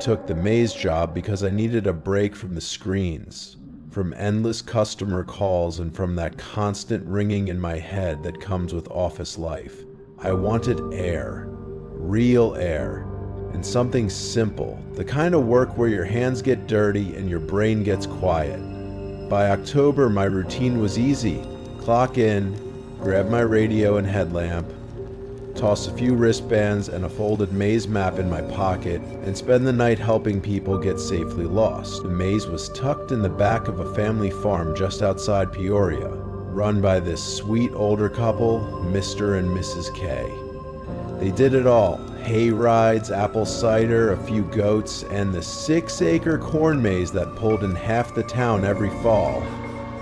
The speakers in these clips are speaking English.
took the maze job because I needed a break from the screens, from endless customer calls, and from that constant ringing in my head that comes with office life. I wanted air, real air, and something simple, the kind of work where your hands get dirty and your brain gets quiet. By October, my routine was easy. Clock in, grab my radio and headlamp, toss a few wristbands and a folded maze map in my pocket, and spend the night helping people get safely lost. The maze was tucked in the back of a family farm just outside Peoria, run by this sweet older couple, Mr. and Mrs. K. They did it all: hay rides, apple cider, a few goats, and the 6-acre corn maze that pulled in half the town every fall.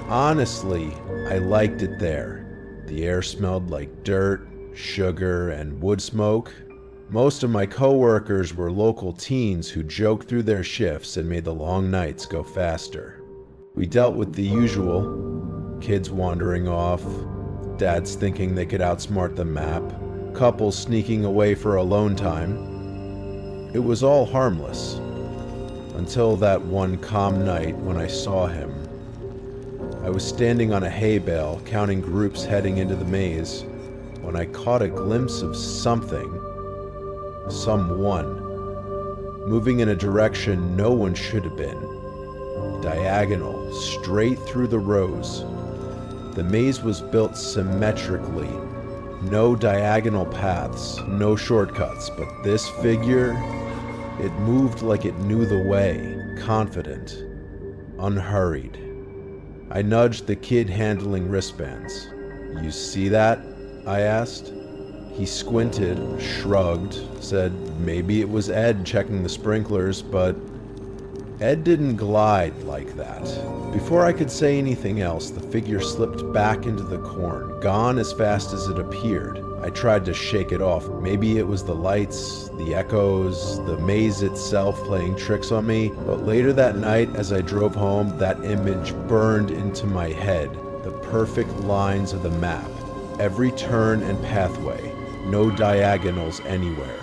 Honestly, I liked it there. The air smelled like dirt, sugar, and wood smoke. Most of my co-workers were local teens who joked through their shifts and made the long nights go faster. We dealt with the usual: kids wandering off, dads thinking they could outsmart the map, couples sneaking away for alone time. It was all harmless, until that one calm night when I saw him. I was standing on a hay bale, counting groups heading into the maze, when I caught a glimpse of something, someone, moving in a direction no one should have been. Diagonal, straight through the rows. The maze was built symmetrically. No diagonal paths, no shortcuts, but this figure, it moved like it knew the way, confident, unhurried. I nudged the kid handling wristbands. "You see that?" I asked. He squinted, shrugged, said maybe it was Ed checking the sprinklers, but Ed didn't glide like that. Before I could say anything else, the figure slipped back into the corn, gone as fast as it appeared. I tried to shake it off. Maybe it was the lights, the echoes, the maze itself playing tricks on me. But later that night, as I drove home, that image burned into my head. The perfect lines of the map. Every turn and pathway. No diagonals anywhere.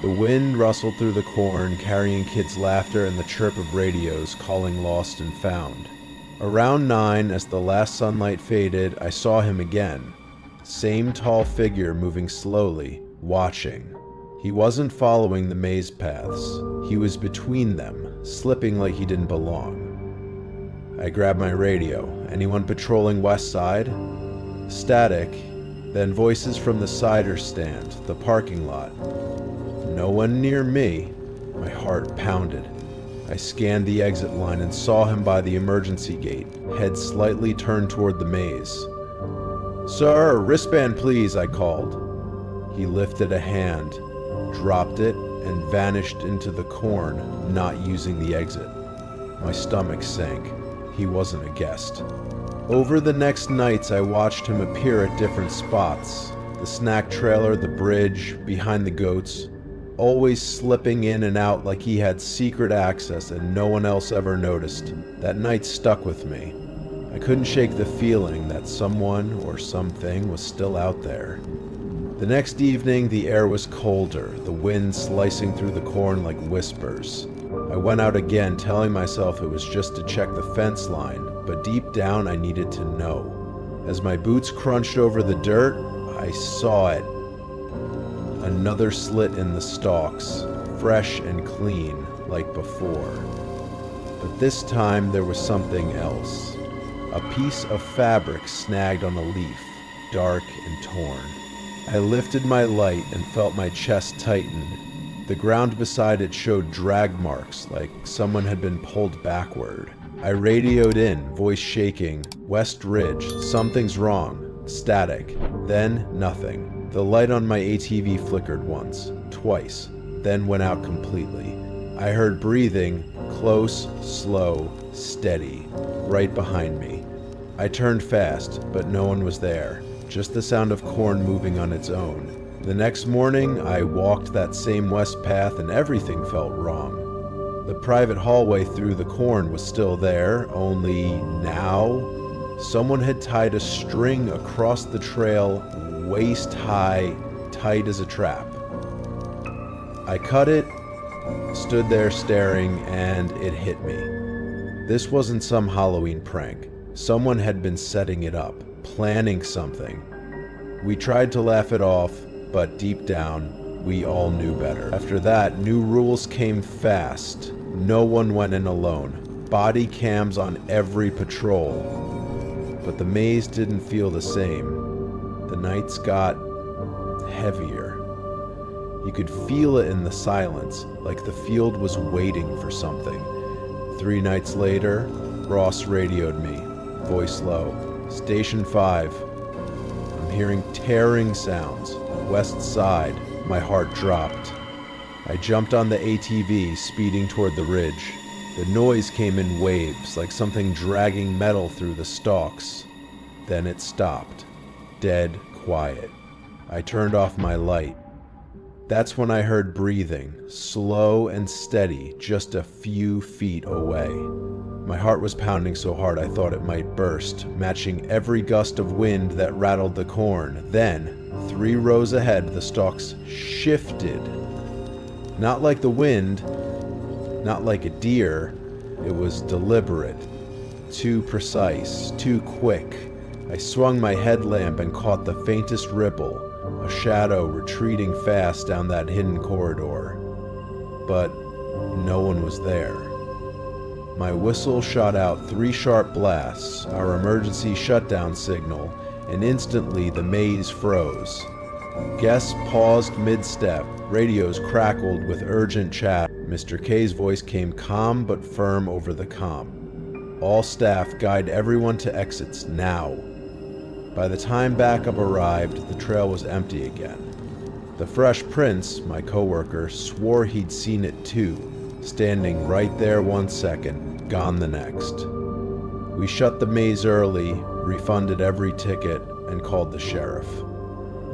The wind rustled through the corn, carrying kids' laughter and the chirp of radios calling lost and found. Around 9, as the last sunlight faded, I saw him again. Same tall figure moving slowly, watching. He wasn't following the maze paths. He was between them, slipping like he didn't belong. I grabbed my radio. Anyone patrolling West Side? Static, then voices from the cider stand, the parking lot. No one near me. My heart pounded. I scanned the exit line and saw him by the emergency gate, head slightly turned toward the maze. "Sir, wristband please," I called. He lifted a hand, dropped it, and vanished into the corn, not using the exit. My stomach sank. He wasn't a guest. Over the next nights, I watched him appear at different spots. The snack trailer, the bridge, behind the goats, always slipping in and out like he had secret access and no one else ever noticed. That night stuck with me. I couldn't shake the feeling that someone or something was still out there. The next evening, the air was colder, the wind slicing through the corn like whispers. I went out again, telling myself it was just to check the fence line, but deep down I needed to know. As my boots crunched over the dirt, I saw it. Another slit in the stalks, fresh and clean, like before. But this time there was something else. A piece of fabric snagged on a leaf, dark and torn. I lifted my light and felt my chest tighten. The ground beside it showed drag marks, like someone had been pulled backward. I radioed in, voice shaking. "West Ridge, something's wrong." Static. Then nothing. The light on my ATV flickered once, twice, then went out completely. I heard breathing, close, slow, steady, right behind me. I turned fast, but no one was there, just the sound of corn moving on its own. The next morning, I walked that same west path and everything felt wrong. The private hallway through the corn was still there, only now, someone had tied a string across the trail, waist high, tight as a trap. I cut it, Stood there staring, and it hit me. This wasn't some Halloween prank. Someone had been setting it up, planning something. We tried to laugh it off, but deep down, we all knew better. After that, new rules came fast. No one went in alone. Body cams on every patrol. But the maze didn't feel the same. The nights got heavier. You could feel it in the silence, like the field was waiting for something. 3 nights later, Ross radioed me, voice low. Station 5. I'm hearing tearing sounds. West side. My heart dropped. I jumped on the ATV, speeding toward the ridge. The noise came in waves, like something dragging metal through the stalks. Then it stopped. Dead quiet. I turned off my light. That's when I heard breathing, slow and steady, just a few feet away. My heart was pounding so hard I thought it might burst, matching every gust of wind that rattled the corn. Then, 3 rows ahead, the stalks shifted. Not like the wind, not like a deer. It was deliberate, too precise, too quick. I swung my headlamp and caught the faintest ripple, a shadow retreating fast down that hidden corridor. But no one was there. My whistle shot out 3 sharp blasts, our emergency shutdown signal, and instantly the maze froze. Guests paused mid-step, radios crackled with urgent chat. Mr. K's voice came calm but firm over the comm. All staff, guide everyone to exits now. By the time backup arrived, the trail was empty again. The Fresh Prince, my coworker, swore he'd seen it too, standing right there 1 second, gone the next. We shut the maze early, refunded every ticket, and called the sheriff.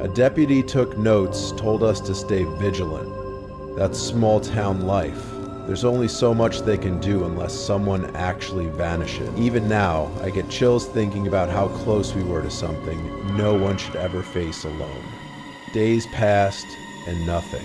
A deputy took notes, told us to stay vigilant. That's small town life. There's only so much they can do unless someone actually vanishes. Even now, I get chills thinking about how close we were to something no one should ever face alone. Days passed, and nothing.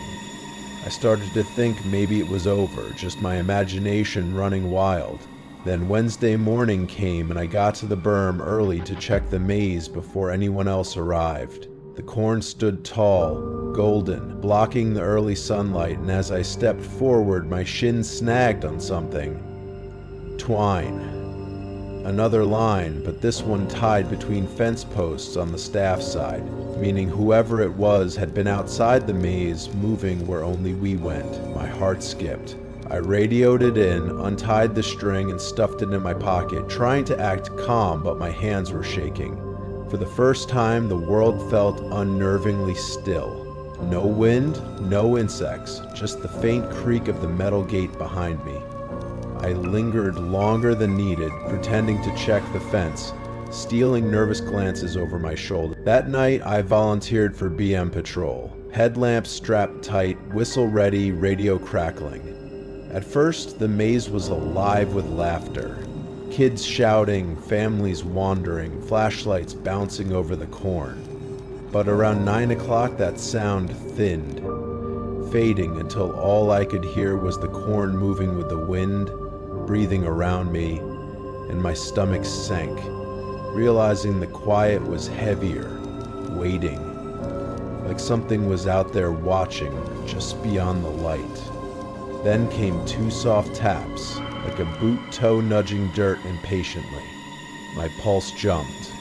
I started to think maybe it was over, just my imagination running wild. Then Wednesday morning came and I got to the berm early to check the maze before anyone else arrived. The corn stood tall, golden, blocking the early sunlight, and as I stepped forward, my shin snagged on something. Twine. Another line, but this one tied between fence posts on the staff side, meaning whoever it was had been outside the maze, moving where only we went. My heart skipped. I radioed it in, untied the string, and stuffed it in my pocket, trying to act calm, but my hands were shaking. For the first time, the world felt unnervingly still. No wind, no insects, just the faint creak of the metal gate behind me. I lingered longer than needed, pretending to check the fence, stealing nervous glances over my shoulder. That night, I volunteered for BM patrol. Headlamps strapped tight, whistle ready, radio crackling. At first, the maze was alive with laughter. Kids shouting, families wandering, flashlights bouncing over the corn. But around 9 o'clock, that sound thinned, fading until all I could hear was the corn moving with the wind, breathing around me, and my stomach sank, realizing the quiet was heavier, waiting, like something was out there watching just beyond the light. Then came 2 soft taps, like a boot toe nudging dirt impatiently. My pulse jumped.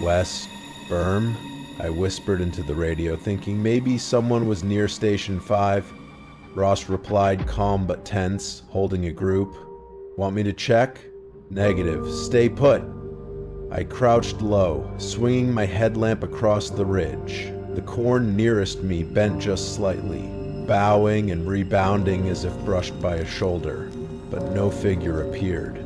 West, berm? I whispered into the radio, thinking maybe someone was near Station 5. Ross replied, calm but tense, holding a group. Want me to check? Negative. Stay put. I crouched low, swinging my headlamp across the ridge. The corn nearest me bent just slightly, bowing and rebounding as if brushed by a shoulder, but no figure appeared.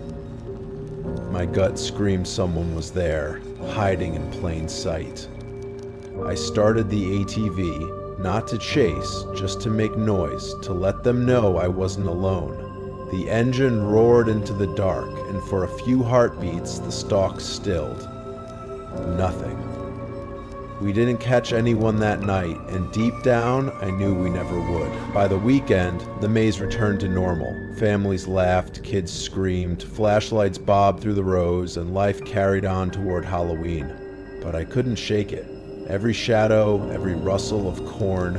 My gut screamed someone was there, hiding in plain sight. I started the ATV, not to chase, just to make noise, to let them know I wasn't alone. The engine roared into the dark, and for a few heartbeats the stalk stilled. Nothing. We didn't catch anyone that night, and deep down, I knew we never would. By the weekend, the maze returned to normal. Families laughed, kids screamed, flashlights bobbed through the rows, and life carried on toward Halloween. But I couldn't shake it. Every shadow, every rustle of corn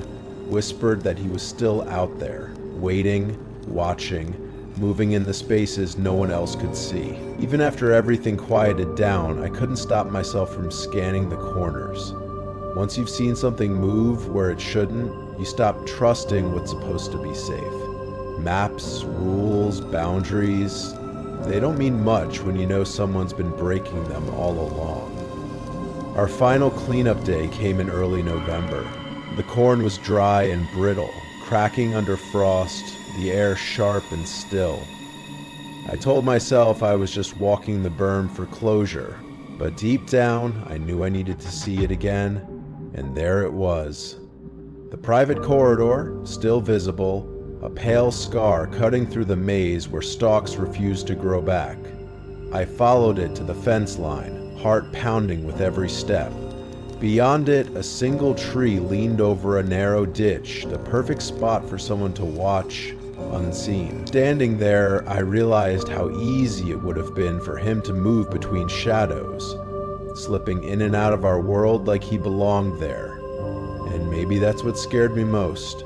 whispered that he was still out there, waiting, watching, moving in the spaces no one else could see. Even after everything quieted down, I couldn't stop myself from scanning the corners. Once you've seen something move where it shouldn't, you stop trusting what's supposed to be safe. Maps, rules, boundaries, they don't mean much when you know someone's been breaking them all along. Our final cleanup day came in early November. The corn was dry and brittle, cracking under frost, the air sharp and still. I told myself I was just walking the berm for closure, but deep down, I knew I needed to see it again, and there it was. The private corridor, still visible, a pale scar cutting through the maze where stalks refused to grow back. I followed it to the fence line, heart pounding with every step. Beyond it, a single tree leaned over a narrow ditch, the perfect spot for someone to watch, unseen. Standing there, I realized how easy it would have been for him to move between shadows, slipping in and out of our world like he belonged there. And maybe that's what scared me most,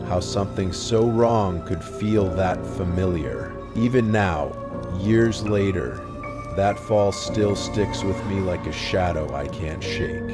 how something so wrong could feel that familiar. Even now, years later, that fall still sticks with me like a shadow I can't shake.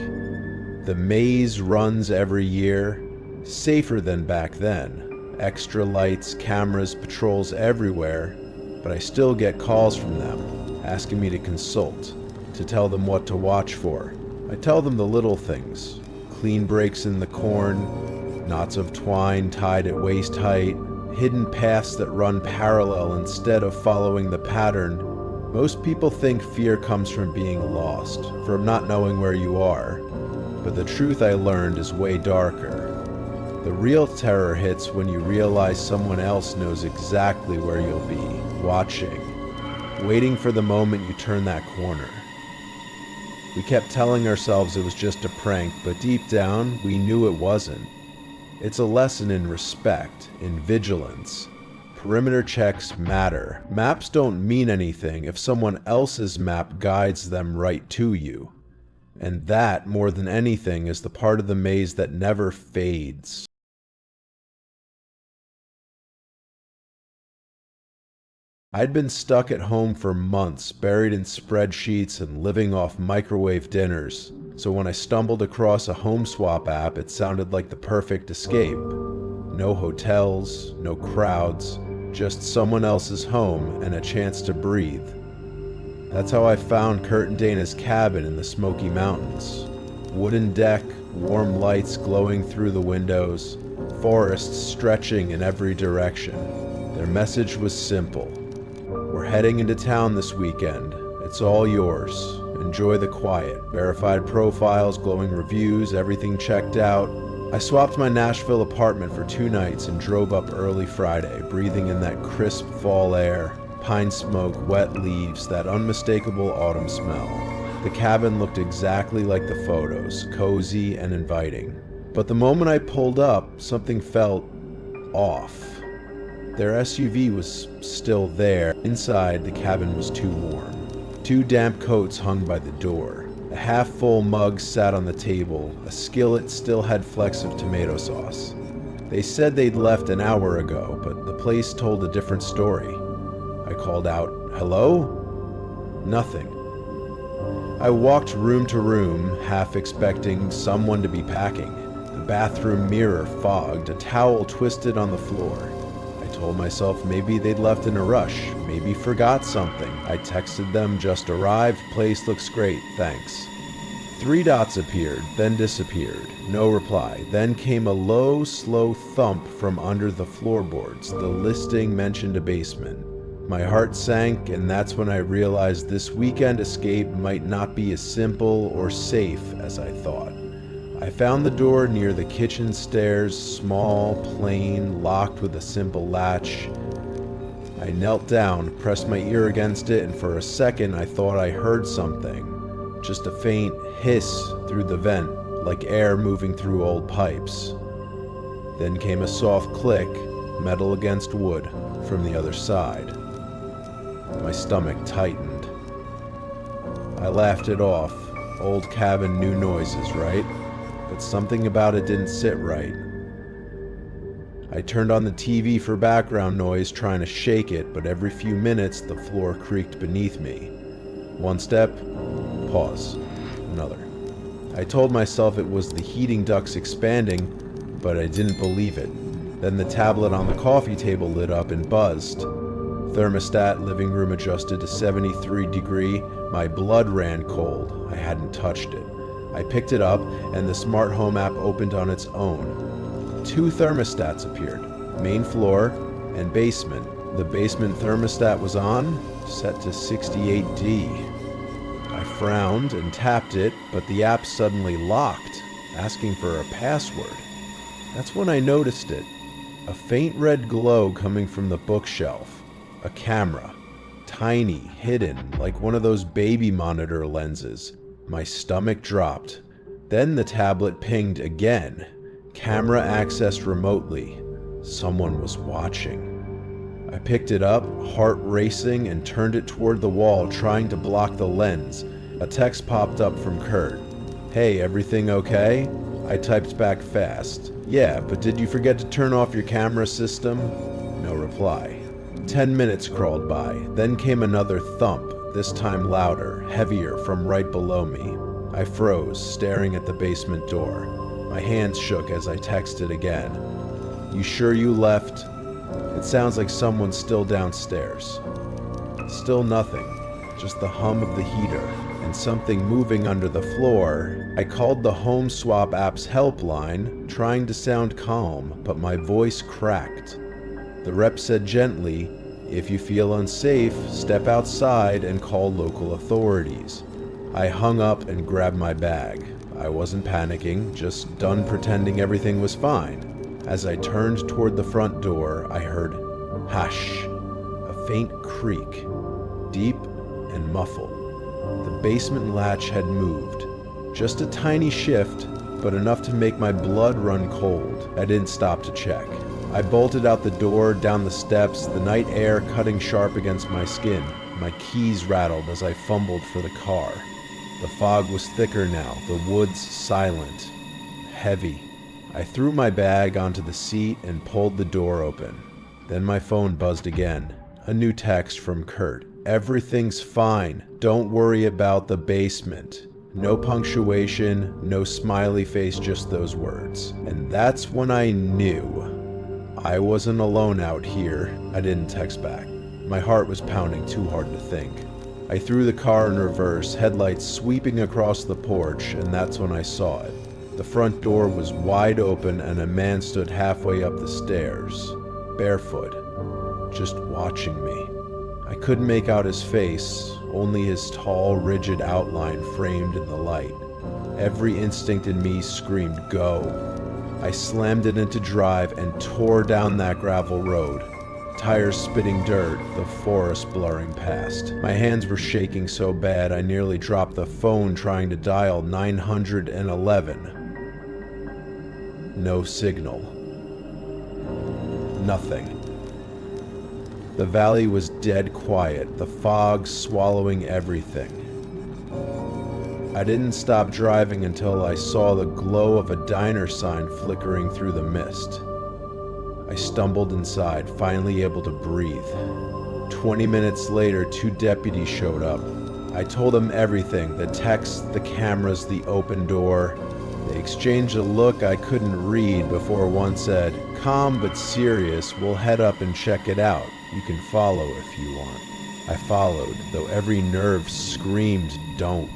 The maze runs every year, safer than back then. Extra lights, cameras, patrols everywhere, but I still get calls from them, asking me to consult, to tell them what to watch for. I tell them the little things, clean breaks in the corn, knots of twine tied at waist height, hidden paths that run parallel instead of following the pattern. Most people think fear comes from being lost, from not knowing where you are, but the truth I learned is way darker. The real terror hits when you realize someone else knows exactly where you'll be, watching, waiting for the moment you turn that corner. We kept telling ourselves it was just a prank, but deep down, we knew it wasn't. It's a lesson in respect, in vigilance. Perimeter checks matter. Maps don't mean anything if someone else's map guides them right to you. And that, more than anything, is the part of the maze that never fades. I'd been stuck at home for months, buried in spreadsheets and living off microwave dinners, so when I stumbled across a home swap app, it sounded like the perfect escape. No hotels, no crowds, just someone else's home and a chance to breathe. That's how I found Kurt and Dana's cabin in the Smoky Mountains. Wooden deck, warm lights glowing through the windows, forests stretching in every direction. Their message was simple. We're heading into town this weekend. It's all yours. Enjoy the quiet. Verified profiles, glowing reviews, everything checked out. I swapped my Nashville apartment for 2 nights and drove up early Friday, breathing in that crisp fall air, pine smoke, wet leaves, that unmistakable autumn smell. The cabin looked exactly like the photos, cozy and inviting. But the moment I pulled up, something felt off. Their SUV was still there. Inside, the cabin was too warm. 2 damp coats hung by the door. A half-full mug sat on the table. A skillet still had flecks of tomato sauce. They said they'd left an hour ago, but the place told a different story. I called out, "Hello?" Nothing. I walked room to room, half expecting someone to be packing. The bathroom mirror fogged, a towel twisted on the floor. I told myself maybe they'd left in a rush, maybe forgot something. I texted them, "Just arrived, place looks great, thanks." 3 dots appeared, then disappeared. No reply. Then came a low, slow thump from under the floorboards. The listing mentioned a basement. My heart sank, and that's when I realized this weekend escape might not be as simple or safe as I thought. I found the door near the kitchen stairs, small, plain, locked with a simple latch. I knelt down, pressed my ear against it, and for a second I thought I heard something. Just a faint hiss through the vent, like air moving through old pipes. Then came a soft click, metal against wood, from the other side. My stomach tightened. I laughed it off. Old cabin, new noises, right? But something about it didn't sit right. I turned on the TV for background noise, trying to shake it, but every few minutes the floor creaked beneath me. One step, pause, another. I told myself it was the heating ducts expanding, but I didn't believe it. Then the tablet on the coffee table lit up and buzzed. Thermostat, living room adjusted to 73 degree. My blood ran cold. I hadn't touched it. I picked it up, and the smart home app opened on its own. 2 thermostats appeared, main floor and basement. The basement thermostat was on, set to 68D. I frowned and tapped it, but the app suddenly locked, asking for a password. That's when I noticed it. A faint red glow coming from the bookshelf. A camera. Tiny, hidden, like one of those baby monitor lenses. My stomach dropped. Then the tablet pinged again. Camera accessed remotely. Someone was watching. I picked it up, heart racing, and turned it toward the wall, trying to block the lens. A text popped up from Kurt. "Hey, everything okay?" I typed back fast. "Yeah, but did you forget to turn off your camera system?" No reply. 10 minutes crawled by, then came another thump, this time louder, heavier, from right below me. I froze, staring at the basement door. My hands shook as I texted again. "You sure you left? It sounds like someone's still downstairs." Still nothing, just the hum of the heater and something moving under the floor. I called the Home Swap app's helpline, trying to sound calm, but my voice cracked. The rep said gently, "If you feel unsafe, step outside and call local authorities." I hung up and grabbed my bag. I wasn't panicking, just done pretending everything was fine. As I turned toward the front door, I heard hush, a faint creak, deep and muffled. The basement latch had moved. Just a tiny shift, but enough to make my blood run cold. I didn't stop to check. I bolted out the door, down the steps, the night air cutting sharp against my skin. My keys rattled as I fumbled for the car. The fog was thicker now, the woods silent, heavy. I threw my bag onto the seat and pulled the door open. Then my phone buzzed again. A new text from Kurt. "Everything's fine. Don't worry about the basement." No punctuation, no smiley face, just those words. And that's when I knew. I wasn't alone out here. I didn't text back. My heart was pounding too hard to think. I threw the car in reverse, headlights sweeping across the porch, and that's when I saw it. The front door was wide open and a man stood halfway up the stairs, barefoot, just watching me. I couldn't make out his face, only his tall, rigid outline framed in the light. Every instinct in me screamed, "Go." I slammed it into drive and tore down that gravel road. Tires spitting dirt, the forest blurring past. My hands were shaking so bad I nearly dropped the phone trying to dial 911. No signal. Nothing. The valley was dead quiet, the fog swallowing everything. I didn't stop driving until I saw the glow of a diner sign flickering through the mist. I stumbled inside, finally able to breathe. 20 minutes later, 2 deputies showed up. I told them everything, the text, the cameras, the open door. They exchanged a look I couldn't read before one said, "Calm but serious, we'll head up and check it out. You can follow if you want." I followed, though every nerve screamed, "Don't."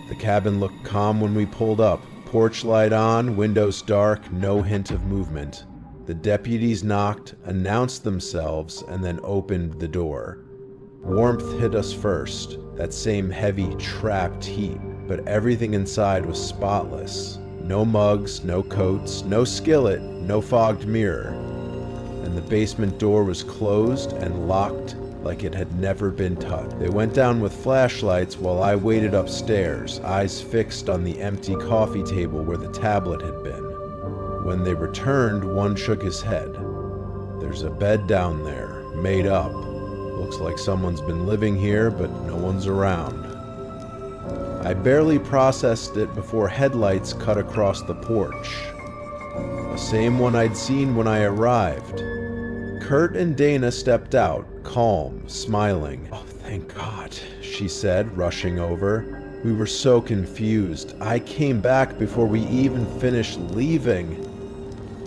The cabin looked calm when we pulled up. Porch light on, windows dark, no hint of movement. The deputies knocked, announced themselves, and then opened the door. Warmth hit us first, that same heavy, trapped heat, but everything inside was spotless. No mugs, no coats, no skillet, no fogged mirror. And the basement door was closed and locked like it had never been touched. They went down with flashlights while I waited upstairs, eyes fixed on the empty coffee table where the tablet had been. When they returned, one shook his head. "There's a bed down there, made up. Looks like someone's been living here, but no one's around." I barely processed it before headlights cut across the porch. The same one I'd seen when I arrived. Kurt and Dana stepped out, calm, smiling. "Oh, thank God," she said, rushing over. "We were so confused. I came back before we even finished leaving."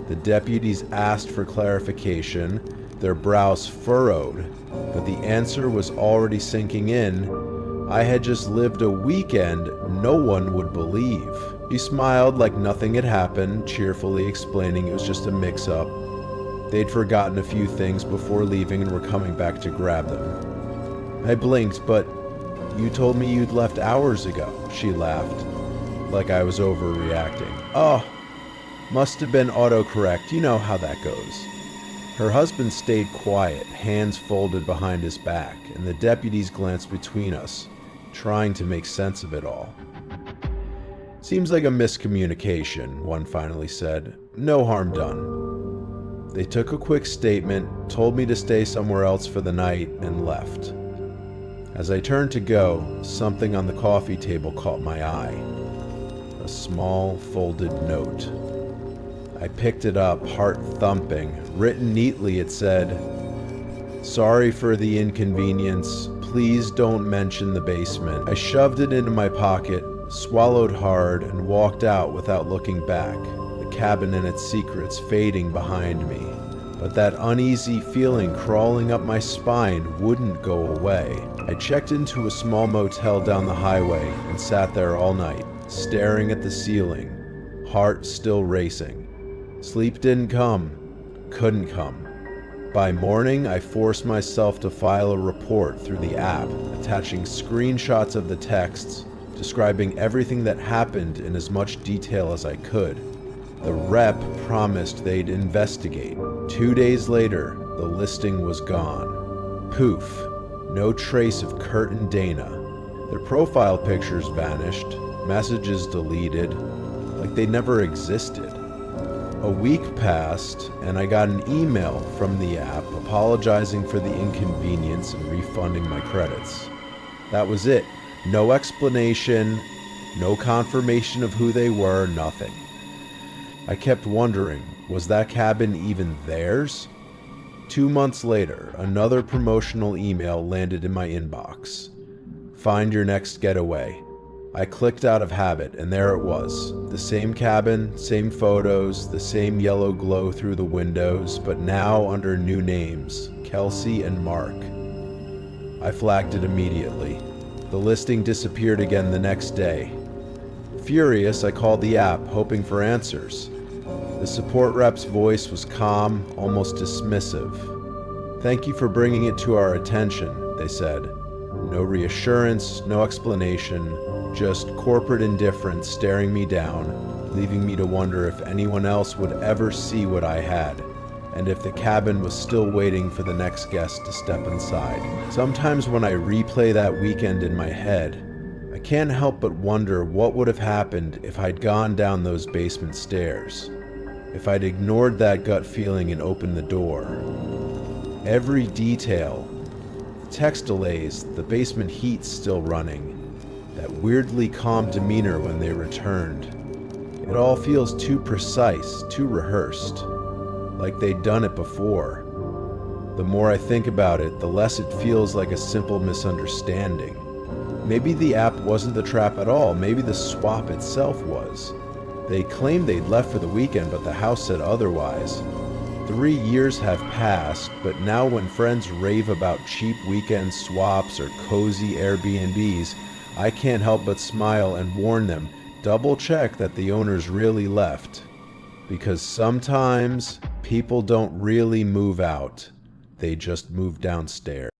The deputies asked for clarification, their brows furrowed, but the answer was already sinking in. I had just lived a weekend no one would believe. She smiled like nothing had happened, cheerfully explaining it was just a mix-up. They'd forgotten a few things before leaving and were coming back to grab them. I blinked, but "You told me you'd left hours ago," she laughed, like I was overreacting. "Oh, must have been autocorrect, you know how that goes." Her husband stayed quiet, hands folded behind his back, and the deputies glanced between us, trying to make sense of it all. "Seems like a miscommunication," one finally said. "No harm done." They took a quick statement, told me to stay somewhere else for the night, and left. As I turned to go, something on the coffee table caught my eye. A small, folded note. I picked it up, heart thumping. Written neatly, it said, "Sorry for the inconvenience. Please don't mention the basement." I shoved it into my pocket, swallowed hard, and walked out without looking back, the cabin and its secrets fading behind me. But that uneasy feeling crawling up my spine wouldn't go away. I checked into a small motel down the highway and sat there all night, staring at the ceiling, heart still racing. Sleep didn't come, couldn't come. By morning, I forced myself to file a report through the app, attaching screenshots of the texts, describing everything that happened in as much detail as I could. The rep promised they'd investigate. 2 days later, the listing was gone. Poof, no trace of Kurt and Dana. Their profile pictures vanished, messages deleted, like they never existed. A week passed, and I got an email from the app apologizing for the inconvenience and refunding my credits. That was it. No explanation, no confirmation of who they were, nothing. I kept wondering, was that cabin even theirs? 2 months later, another promotional email landed in my inbox. "Find your next getaway." I clicked out of habit, and there it was. The same cabin, same photos, the same yellow glow through the windows, but now under new names, Kelsey and Mark. I flagged it immediately. The listing disappeared again the next day. Furious, I called the app, hoping for answers. The support rep's voice was calm, almost dismissive. "Thank you for bringing it to our attention," they said. No reassurance, no explanation, just corporate indifference staring me down, leaving me to wonder if anyone else would ever see what I had, and if the cabin was still waiting for the next guest to step inside. Sometimes when I replay that weekend in my head, I can't help but wonder what would have happened if I'd gone down those basement stairs, if I'd ignored that gut feeling and opened the door. Every detail, the text delays, the basement heat still running, that weirdly calm demeanor when they returned. It all feels too precise, too rehearsed, like they'd done it before. The more I think about it, the less it feels like a simple misunderstanding. Maybe the app wasn't the trap at all, maybe the swap itself was. They claimed they'd left for the weekend, but the house said otherwise. 3 years have passed, but now when friends rave about cheap weekend swaps or cozy Airbnbs, I can't help but smile and warn them, double check that the owners really left. Because sometimes people don't really move out, they just move downstairs.